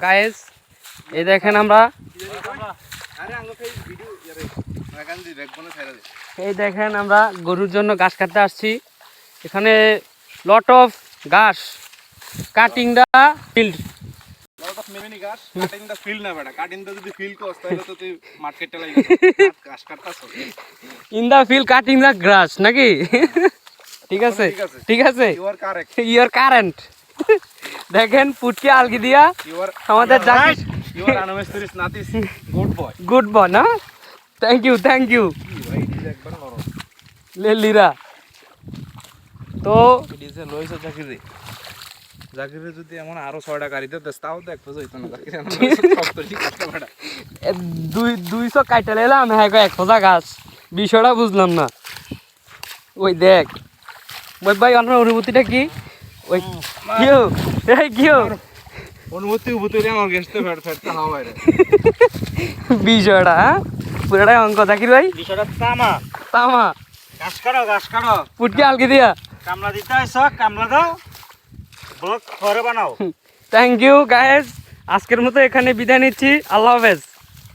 Guys এই দেখেন আমরা গরুর জন্য ঘাস কাটতে আসছি। এখানে লট অফ ঘাস cutting the field. In the field cutting the grass নাকি? ঠিক আছে ঠিক আছে, ইউ আর কারেন্ট। দেখেন পুটকি আলগি দিয়া আমাদের জাকির গুড বয় না। Thank you Lira. তো জাকিরে যদি এমন আরো 6টা গাড়ি দিত তাও তো এক হইতো না। 200 কাইটা এলাম, হ্যাঁ এক ফোজা গাছ, বিষয়টা বুঝলাম না। ওই দেখ ওই ভাই আপনার অনুভূতিটা কি? ওই কিও অনুভূতি আমার গেছতে ফেটতে হাওয়া বাইরে বিষয়টা, হ্যাঁ পুরোটাই অঙ্ক। জাকির ভাই বিষয়টা তামা তামা ঘাস কাটো পুটকি আলগি দিয়া কামলা দিতে আইছ, কামলা দাও, ব্লক ঘরে বানাও। থ্যাংক ইউ গাইস, আজকের মতো এখানে বিদায় নিচ্ছি। আল্লাহ হাফেজ।